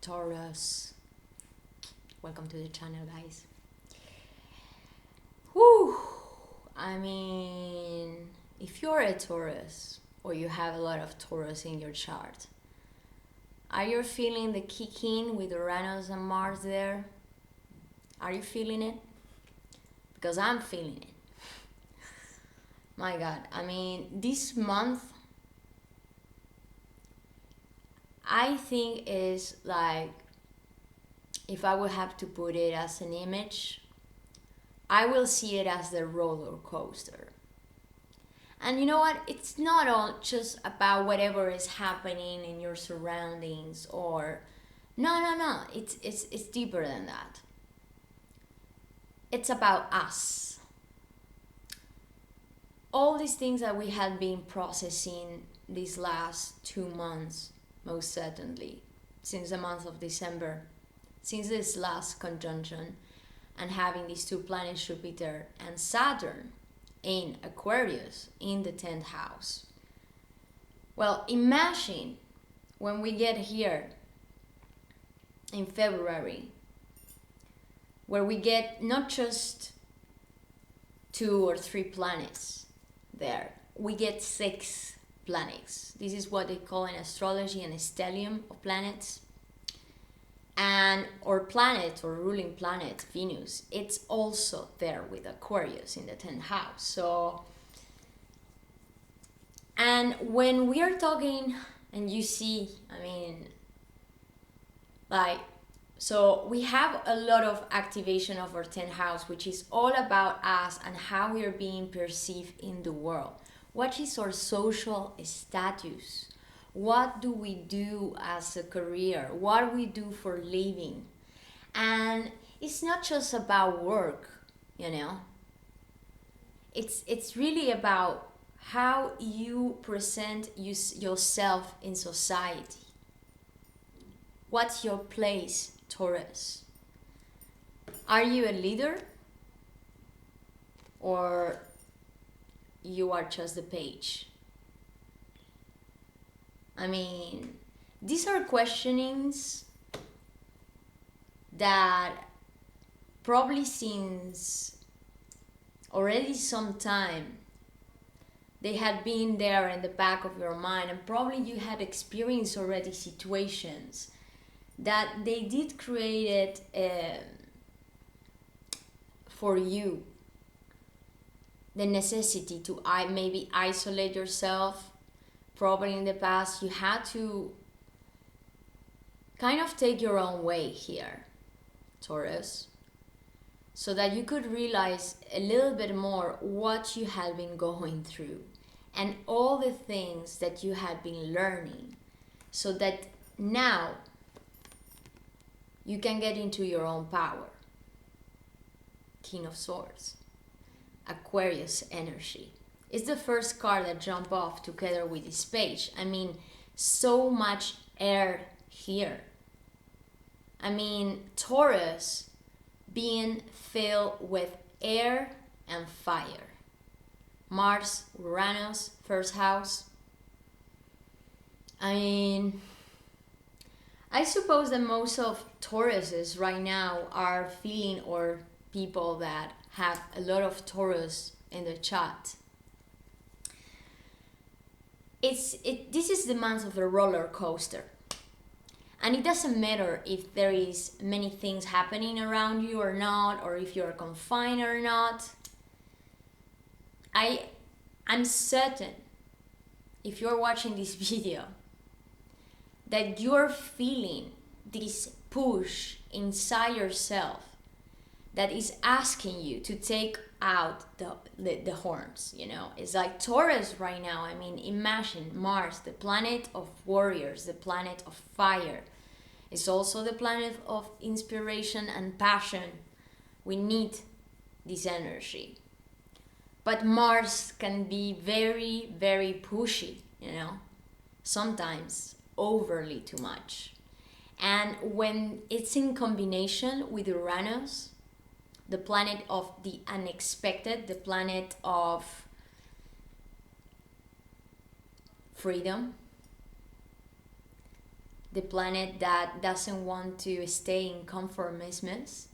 Taurus. Welcome to the channel, guys. Whew. I mean, if you're a Taurus or you have a lot of Taurus in your chart, are you feeling the kick in with Uranus and Mars there? Are you feeling it? Because I'm feeling it. My God, I mean, this month, I think is like, if I would have to put it as an image, I will see it as the roller coaster. And you know what? It's not all just about whatever is happening in your surroundings or no. It's deeper than that. It's about us. All these things that we have been processing these last 2 months, most certainly, since the month of December, since this last conjunction, and having these two planets, Jupiter and Saturn, in Aquarius, in the 10th house. Well, imagine when we get here in February, where we get not just 2 or 3 planets there, we get 6 planets. This is what they call in astrology an stellium of planets. And our planet, or ruling planet, Venus, it's also there with Aquarius in the 10th house. So, and when we are talking, and you see, I mean, like, so we have a lot of activation of our 10th house, which is all about us and how we are being perceived in the world. What is our social status? What do we do as a career? What do we do for living? And it's not just about work, you know. It's really about how you present yourself in society. What's your place, Taurus? Are you a leader? Or you are just a page? I mean, these are questionings that probably since already some time they had been there in the back of your mind, and probably you had experienced already situations that they did create it for you, the necessity to maybe isolate yourself. Probably in the past you had to kind of take your own way here, Taurus, so that you could realize a little bit more what you had been going through and all the things that you had been learning, so that now you can get into your own power. King of Swords, Aquarius energy. It's the first card that jumped off together with this page. I mean, so much air here. I mean, Taurus being filled with air and fire. Mars, Uranus, first house. I mean, I suppose that most of Tauruses right now are feeling, or people that have a lot of Taurus in the chat. This is the month of the roller coaster, and it doesn't matter if there is many things happening around you or not, or if you're confined or not. I'm certain, if you're watching this video, that you're feeling this push inside yourself that is asking you to take out the horns, you know. It's like Taurus right now. I mean, imagine Mars, the planet of warriors, the planet of fire. It's also the planet of inspiration and passion. We need this energy. But Mars can be very, very pushy, you know, sometimes overly too much. And when it's in combination with Uranus, the planet of the unexpected, the planet of freedom, the planet that doesn't want to stay in conformismus,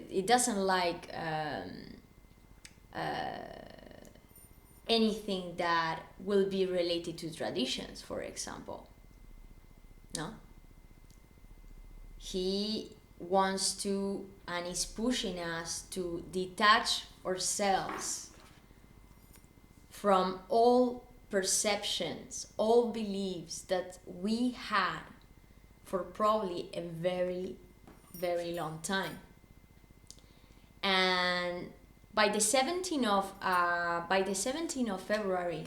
it doesn't like anything that will be related to traditions, for example. No? He wants to, and is pushing us to detach ourselves from all perceptions, all beliefs that we had for probably a very, very long time. And by the 17th of February,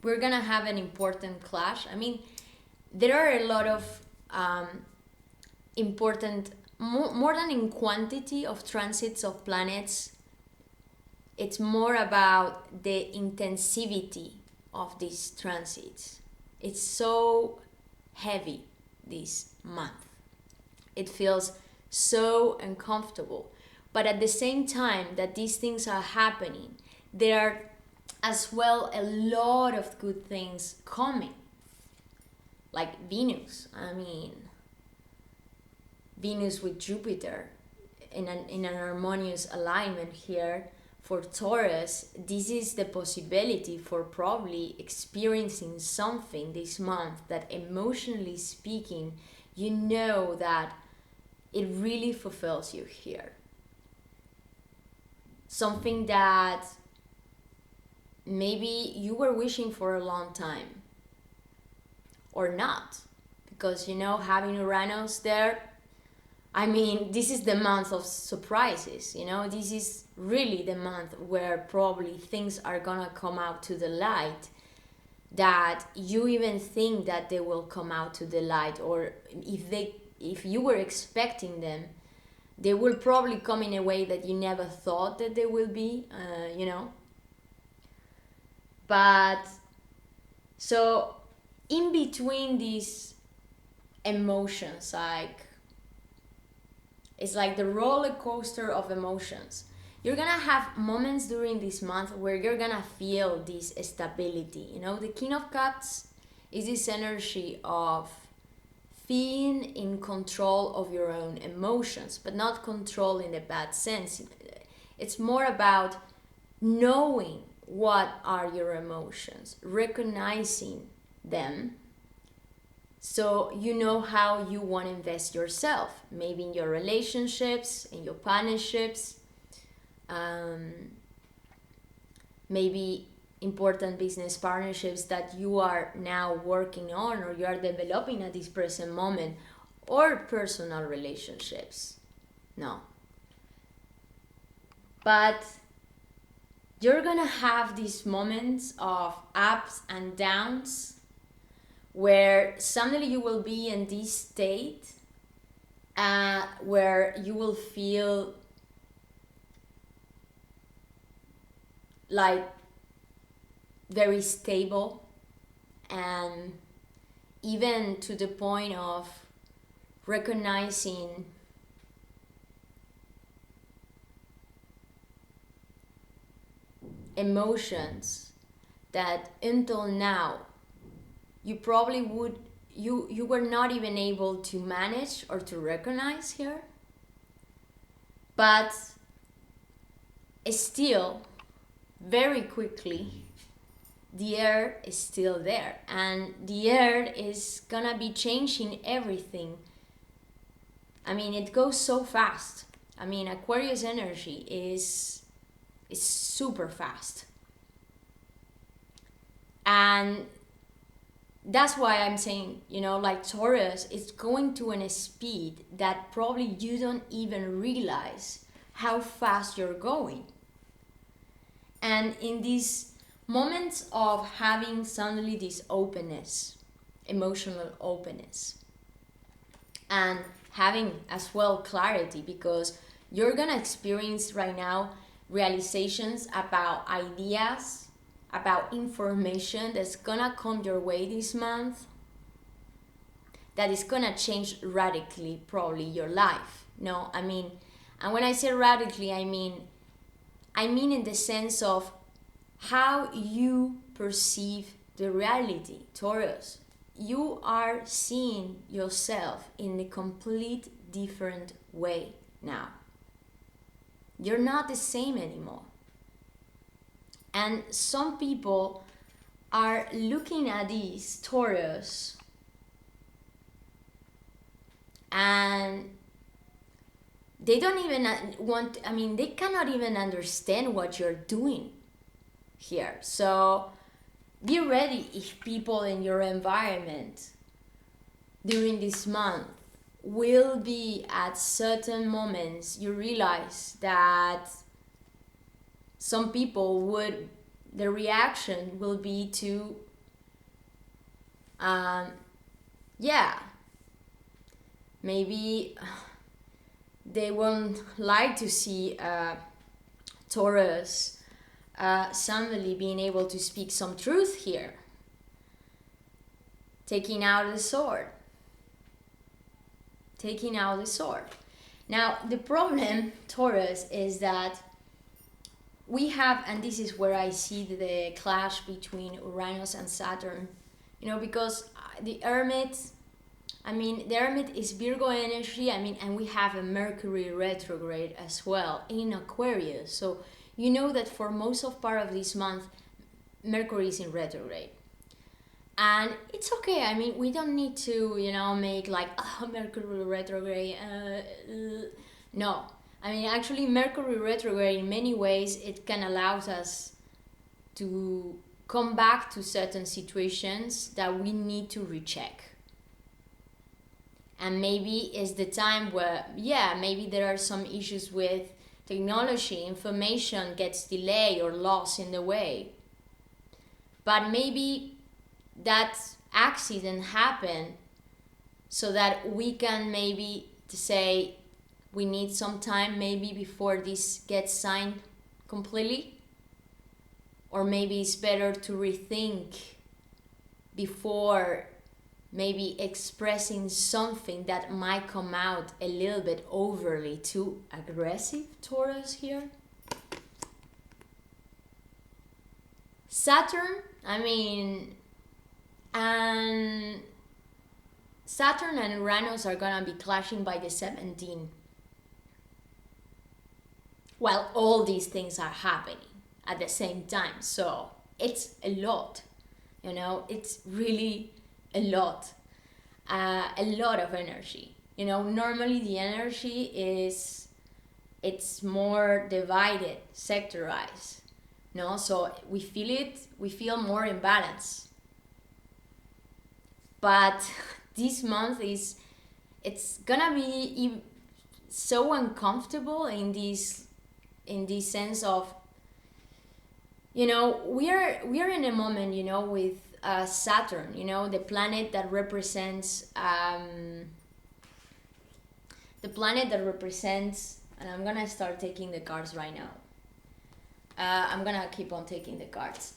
we're gonna have an important clash. I mean, there are a lot of important, more than in quantity of transits of planets. It's more about the intensivity of these transits. It's so heavy this month. It feels so uncomfortable. But at the same time that these things are happening, there are as well a lot of good things coming. Like Venus. I mean, Venus with Jupiter in an harmonious alignment here. For Taurus, this is the possibility for probably experiencing something this month that, emotionally speaking, you know that it really fulfills you here. Something that maybe you were wishing for a long time. Or not. Because, having Uranus there, I mean, this is the month of surprises, This is really the month where probably things are gonna come out to the light that you even think that they will come out to the light, or if you were expecting them, they will probably come in a way that you never thought that they will be, But, so, in between these emotions, it's like the roller coaster of emotions. You're gonna have moments during this month where you're gonna feel this stability. The King of Cups is this energy of being in control of your own emotions, but not control in a bad sense. It's more about knowing what are your emotions, recognizing them, so you know how you want to invest yourself, maybe in your relationships, in your partnerships, maybe important business partnerships that you are now working on or you are developing at this present moment, or personal relationships. No. But you're gonna have these moments of ups and downs where suddenly you will be in this state where you will feel like very stable, and even to the point of recognizing emotions that until now you probably you were not even able to manage or to recognize here, but still very quickly the air is still there, and the air is gonna be changing everything. I mean, it goes so fast. I mean, Aquarius energy is super fast, and that's why I'm saying, like Taurus is going to a speed that probably you don't even realize how fast you're going. And in these moments of having suddenly this openness, emotional openness, and having as well clarity, because you're gonna experience right now realizations about ideas, about information that's gonna come your way this month, that is gonna change radically probably your life. No, I mean, and when I say radically, I mean in the sense of how you perceive the reality, Taurus. You are seeing yourself in a complete different way now. You're not the same anymore. And some people are looking at these Taurus and they don't even they cannot even understand what you're doing here. So be ready if people in your environment during this month will be at certain moments, you realize that some people would, the reaction will be to, maybe they won't like to see Taurus somebody being able to speak some truth here, taking out the sword. Now the problem, Taurus, is that we have, and this is where I see the clash between Uranus and Saturn, because the Hermit is Virgo energy, and we have a Mercury retrograde as well in Aquarius. So you know that for most of part of this month, Mercury is in retrograde. And it's okay, we don't need to, make like, Mercury retrograde, no. Actually, Mercury retrograde, in many ways, it can allow us to come back to certain situations that we need to recheck. And maybe it's the time where, maybe there are some issues with technology, information gets delayed or lost in the way. But maybe that accident happened so that we can maybe to say we need some time maybe before this gets signed completely, or maybe it's better to rethink before maybe expressing something that might come out a little bit overly too aggressive, Taurus here. Saturn, and Saturn and Uranus are gonna be clashing by the 17th. Well, all these things are happening at the same time, so it's a lot, it's really a lot of energy. Normally the energy it's more divided, sectorized, so we feel more in balance. But this month it's gonna be so uncomfortable in this sense of, we are in a moment, with Saturn, the planet that represents, and I'm gonna start taking the cards right now. I'm gonna keep on taking the cards.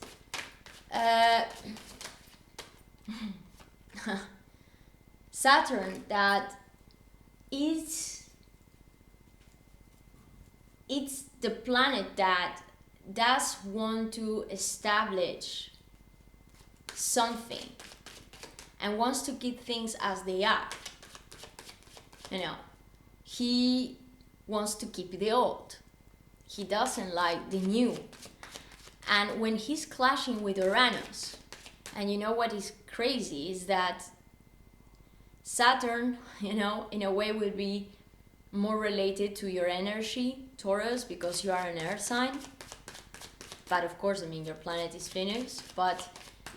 Saturn, that it's the planet that does want to establish something and wants to keep things as they are. He wants to keep the old. He doesn't like the new. And when he's clashing with Uranus, and what is crazy is that Saturn, in a way would be more related to your energy, Taurus, because you are an earth sign. But of course, your planet is Venus. But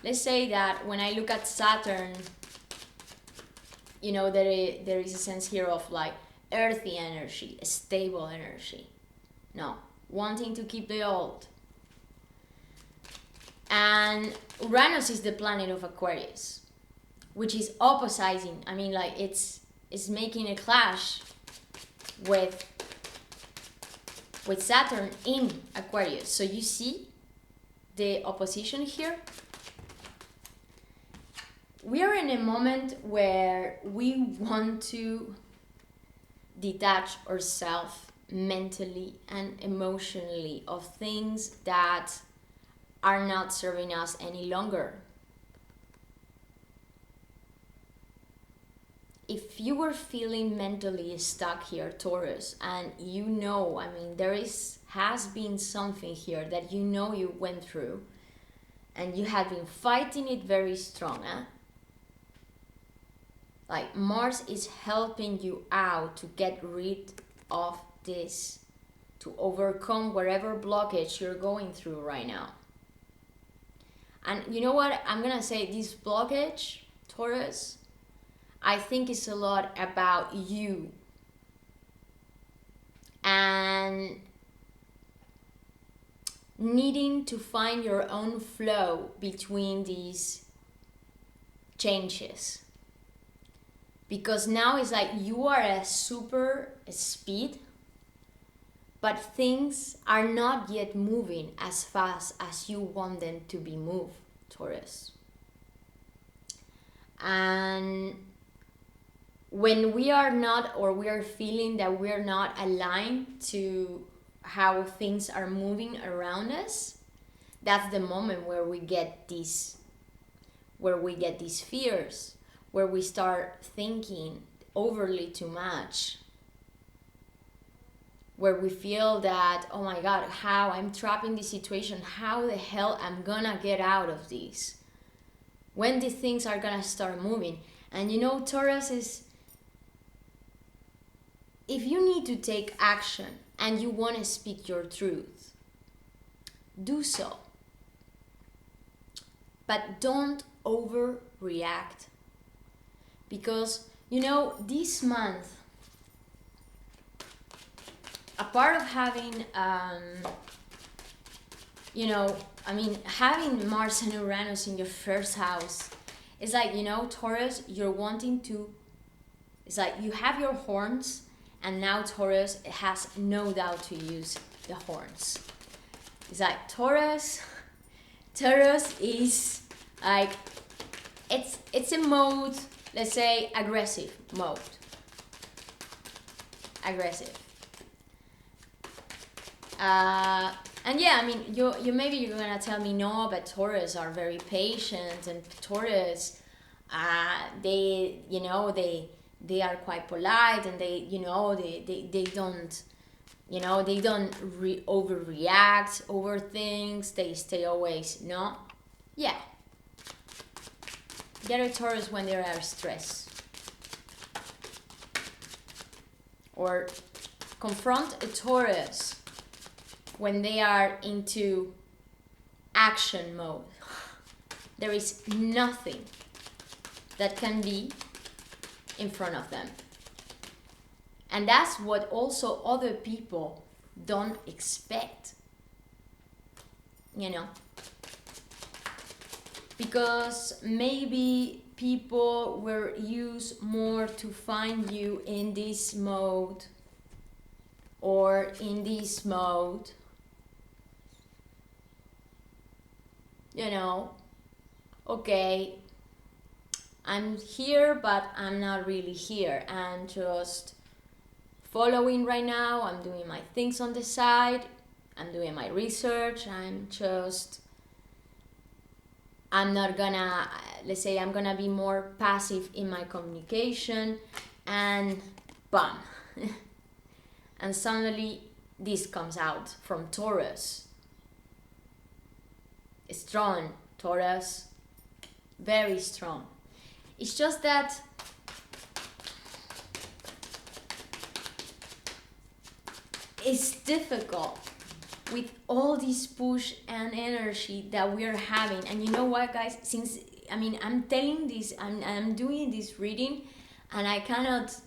let's say that when I look at Saturn, there is a sense here of like earthy energy, a stable energy. No, wanting to keep the old. And Uranus is the planet of Aquarius, which is opposing. It's making a clash with Saturn in Aquarius. So you see the opposition here. We are in a moment where we want to detach ourselves mentally and emotionally of things that are not serving us any longer. you were feeling mentally stuck here, Taurus, and you know, I mean, has been something here that you know you went through, and you have been fighting it very strong, Like Mars is helping you out to get rid of this, to overcome whatever blockage you're going through right now. And you know what? I'm gonna say this blockage, Taurus, I think it's a lot about you. And needing to find your own flow between these changes. Because now it's like you are at super speed, but things are not yet moving as fast as you want them to be moved, Taurus. And when we are not, or we are feeling that we are not aligned to how things are moving around us, that's the moment where we get these fears, where we start thinking overly too much, where we feel that, oh my God, how I'm trapped in this situation, how the hell I'm gonna get out of this, when the things are gonna start moving. And you know, Taurus is, if you need to take action and you want to speak your truth, do so. But don't overreact. Because, you know, this month, a part of having, having Mars and Uranus in your first house, is like, you know, Taurus, you're wanting to, it's like you have your horns, and now Taurus has no doubt to use the horns. It's like Taurus is like, it's a mode, let's say aggressive mode. Aggressive. And yeah, I mean, you maybe you're gonna tell me no, but Taurus are very patient, and Taurus, they are quite polite, and they don't, overreact over things. They stay always, no, yeah. Get a Taurus when they are stressed, or confront a Taurus when they are into action mode. There is nothing that can be in front of them. And that's what also other people don't expect. Because maybe people were used more to find you in this mode or in this mode. Okay, I'm here, but I'm not really here. I'm just following right now. I'm doing my things on the side. I'm doing my research. I'm not gonna, let's say I'm gonna be more passive in my communication, and bam. And suddenly this comes out from Taurus. Strong, Taurus, very strong. It's just that it's difficult with all this push and energy that we are having. And you know what, guys, I'm telling this, I'm doing this reading, and I cannot,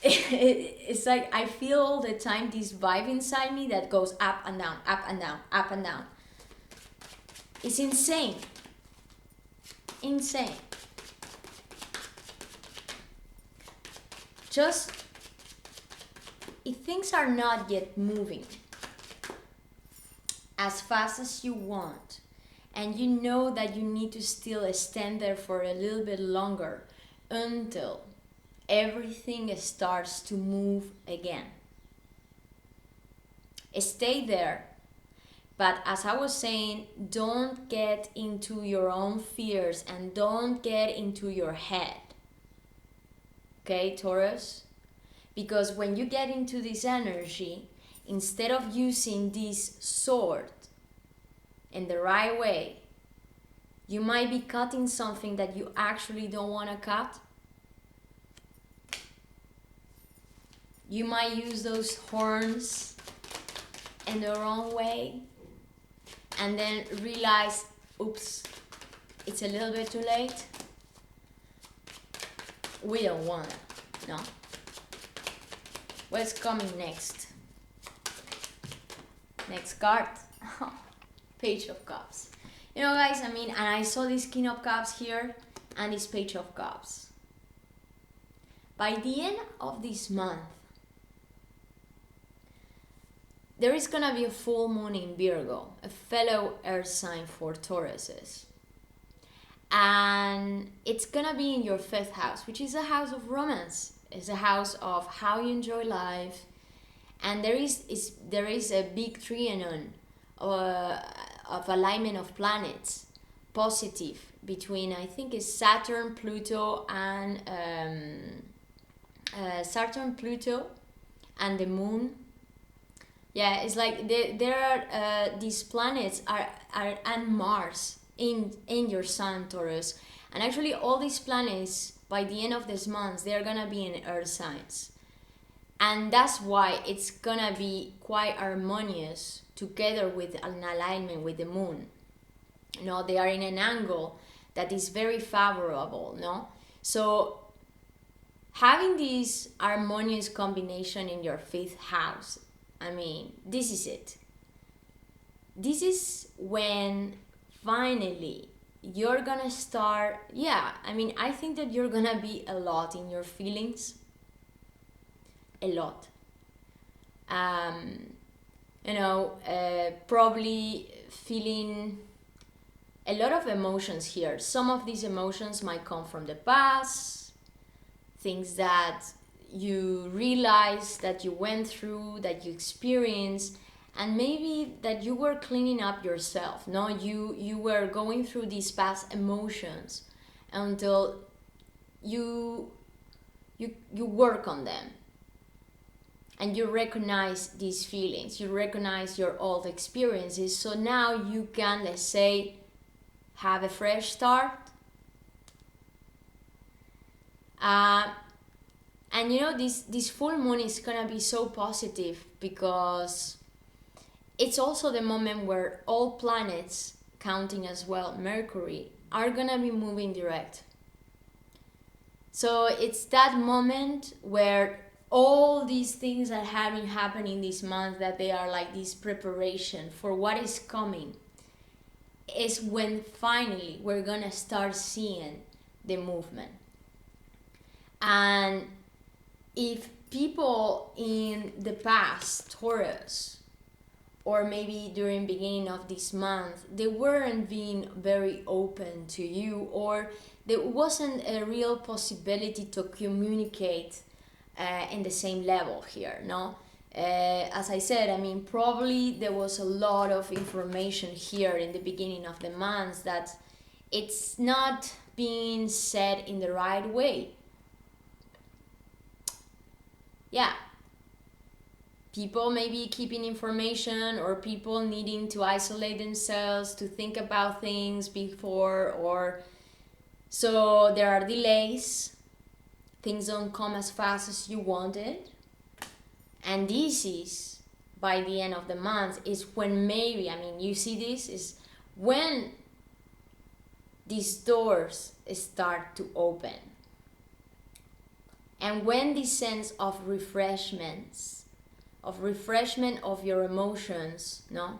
it's like I feel all the time this vibe inside me that goes up and down, up and down, up and down. It's insane. Just, if things are not yet moving as fast as you want, and you know that you need to still stand there for a little bit longer until everything starts to move again. Stay there. But as I was saying, don't get into your own fears and don't get into your head. Okay, Taurus? Because when you get into this energy, instead of using this sword in the right way, you might be cutting something that you actually don't want to cut. You might use those horns in the wrong way and then realize, oops, it's a little bit too late. We don't want to, no? What's coming next? Next card, Page of Cups. You know, guys, I mean, and I saw this King of Cups here and this Page of Cups. By the end of this month, there is gonna be a full moon in Virgo, a fellow earth sign for Tauruses. And it's gonna be in your 5th house, which is a house of romance. It's a house of how you enjoy life. And there is a big trianon of alignment of planets, positive, between, I think it's Saturn, Pluto, and the moon. Yeah, it's like there are these planets are and Mars in your sun, Taurus. And actually all these planets, by the end of this month, they're gonna be in earth signs. And that's why it's gonna be quite harmonious together with an alignment with the moon. You know, they are in an angle that is very favorable, no? So having this harmonious combination in your 5th house, I mean, this is it. This is when finally you're gonna start, I think that you're gonna be a lot in your feelings. A lot. Probably feeling a lot of emotions here. Some of these emotions might come from the past, things that you realize that you went through, that you experienced, and maybe that you were cleaning up yourself. No, you were going through these past emotions until you work on them. And you recognize these feelings, you recognize your old experiences, so now you can, let's say, have a fresh start. And you know, this full moon is gonna be so positive because it's also the moment where all planets, counting as well Mercury, are gonna be moving direct. So it's that moment where all these things that have been happening this month, that they are like this preparation for what is coming, is when finally we're gonna start seeing the movement. And if people in the past, Taurus, or maybe during beginning of this month, they weren't being very open to you, or there wasn't a real possibility to communicate in the same level here, no? As I said, I mean, probably there was a lot of information here in the beginning of the month that it's not being said in the right way. Yeah. People maybe keeping information, or people needing to isolate themselves to think about things before, or so there are delays. Things don't come as fast as you wanted. And this is, by the end of the month, is when maybe, I mean, you see this, is when these doors start to open. And when this sense of refreshment of your emotions, no?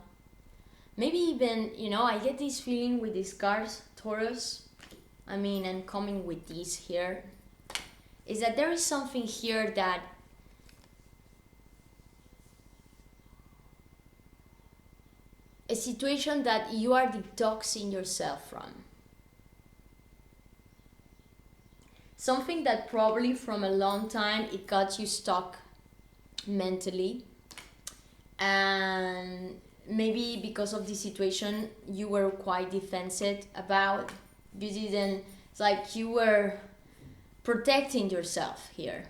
Maybe even, you know, I get this feeling with these cards, Taurus, I mean, and coming with these here, is that there is something here that a situation that you are detoxing yourself from. Something that probably from a long time it got you stuck mentally, and maybe because of the situation you were quite defensive about. You didn't, it's like you were protecting yourself here.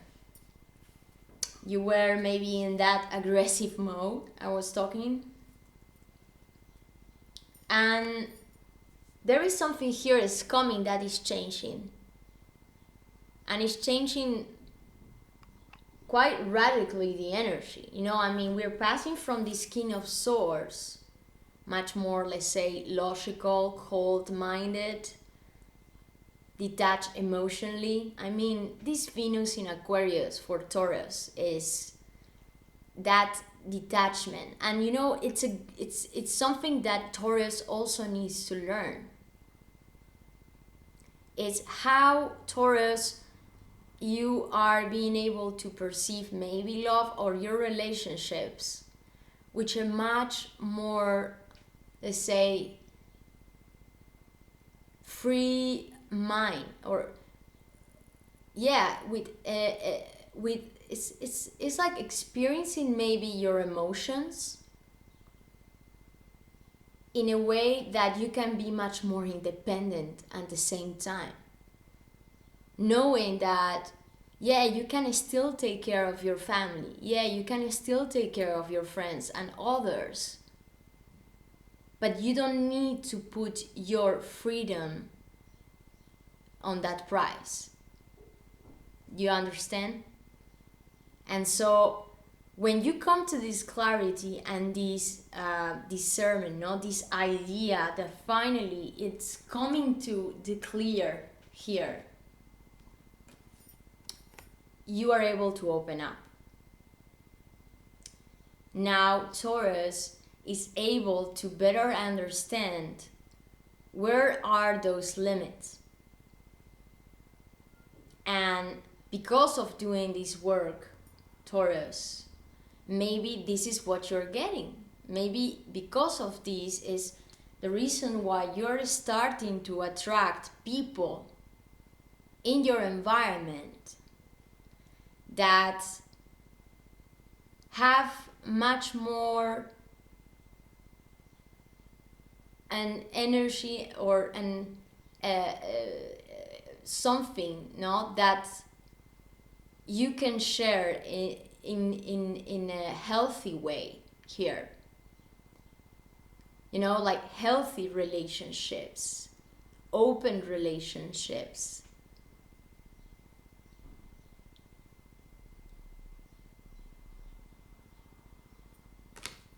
You were maybe in that aggressive mode I was talking. And there is something here is coming that is changing. And it's changing quite radically the energy. You know, I mean, we're passing from this King of Swords, much more, let's say, logical, cold-minded, detached emotionally. I mean, this Venus in Aquarius for Taurus is that detachment. And you know, it's something that Taurus also needs to learn. It's how Taurus you are being able to perceive maybe love or your relationships, which are much more, let's say, free mind, or yeah, with it's like experiencing maybe your emotions in a way that you can be much more independent at the same time, knowing that yeah, you can still take care of your family, yeah, you can still take care of your friends and others, but you don't need to put your freedom on that price. You understand? And so when you come to this clarity and this discernment, no, this idea that finally it's coming to the clear here, you are able to open up. Now Taurus is able to better understand where are those limits. And because of doing this work, Taurus, maybe this is what you're getting. Maybe because of this is the reason why you're starting to attract people in your environment that have much more an energy or an something, no, that you can share in a healthy way here. You know, like healthy relationships, open relationships.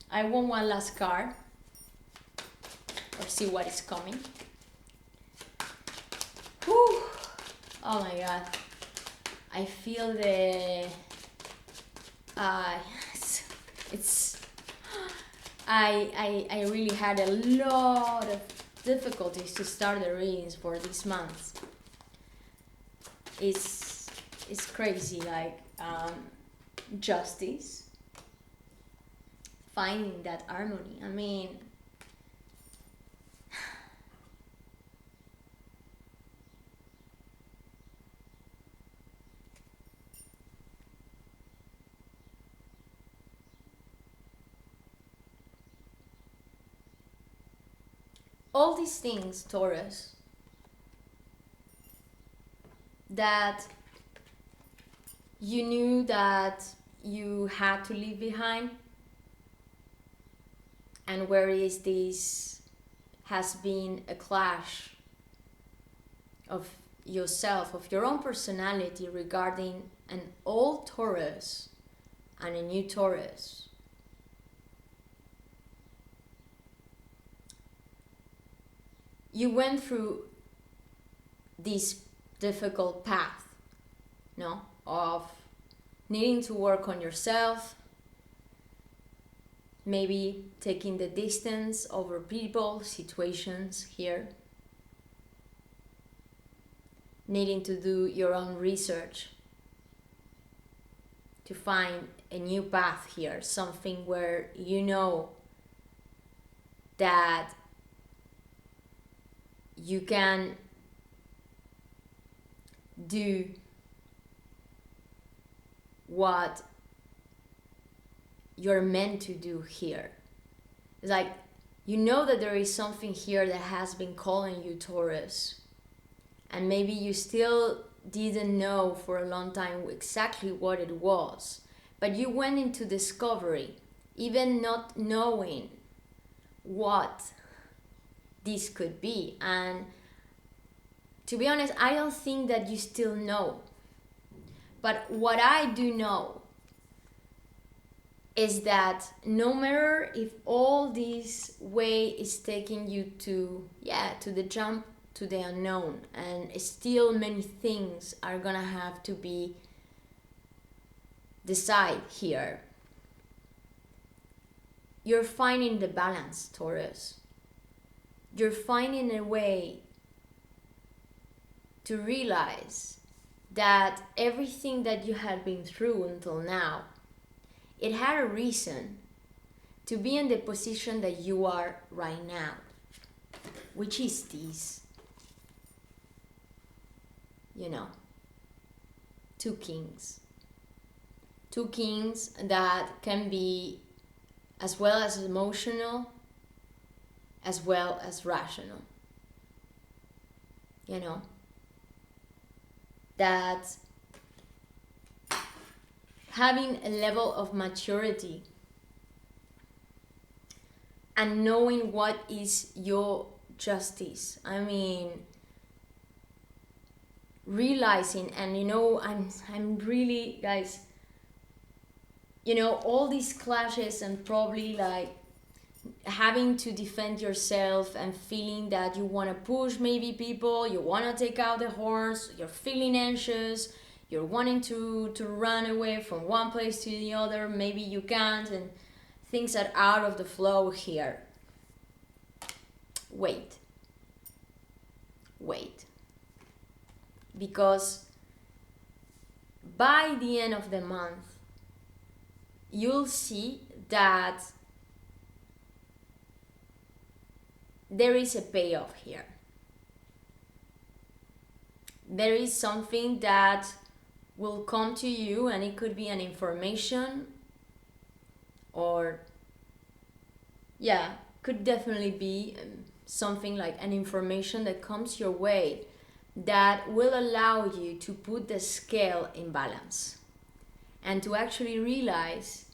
I want one last card, or see what is coming. Whew. Oh my god, I feel the it's I really had a lot of difficulties to start the readings for this month. It's crazy, like justice, finding that harmony. I mean, all these things, Taurus, that you knew that you had to leave behind, and where is this has been a clash of yourself, of your own personality regarding an old Taurus and a new Taurus. You went through this difficult path, no, of needing to work on yourself, maybe taking the distance over people, situations here, needing to do your own research to find a new path here, something where you know that you can do what you're meant to do here. It's like, you know that there is something here that has been calling you, Taurus. And maybe you still didn't know for a long time exactly what it was. But you went into discovery, even not knowing what this could be. And to be honest, I don't think that you still know. But what I do know is that no matter if all this way is taking you to the jump to the unknown, and still many things are gonna have to be decided here, you're finding the balance, Taurus. You're finding a way to realize that everything that you had been through until now, it had a reason to be in the position that you are right now, which is this, two kings. Two kings that can be as well as emotional, as well as rational. That having a level of maturity and knowing what is your justice. I mean, realizing, and I'm really, guys, all these clashes and probably like having to defend yourself and feeling that you want to push maybe people, you want to take out the horse, you're feeling anxious, you're wanting to run away from one place to the other, maybe you can't, and things are out of the flow here. Wait. Because by the end of the month, you'll see that there is a payoff here. There is something that will come to you, and it could be an information, or could definitely be something like an information that comes your way that will allow you to put the scale in balance and to actually realize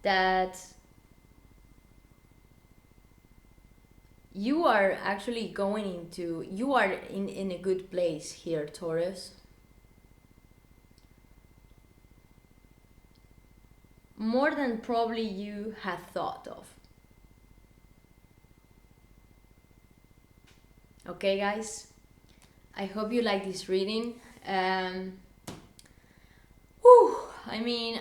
that you are actually you are in a good place here, Taurus. More than probably you had thought of. Okay, guys? I hope you like this reading. I mean,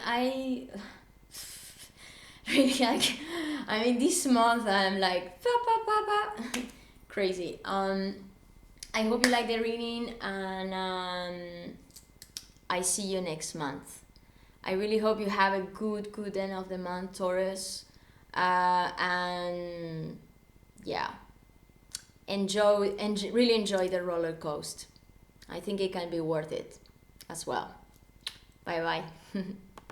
really like, this month I'm like crazy. I hope you like the reading, and I see you next month. I really hope you have a good end of the month, Taurus, and really enjoy the roller coaster. I think it can be worth it as well. Bye bye.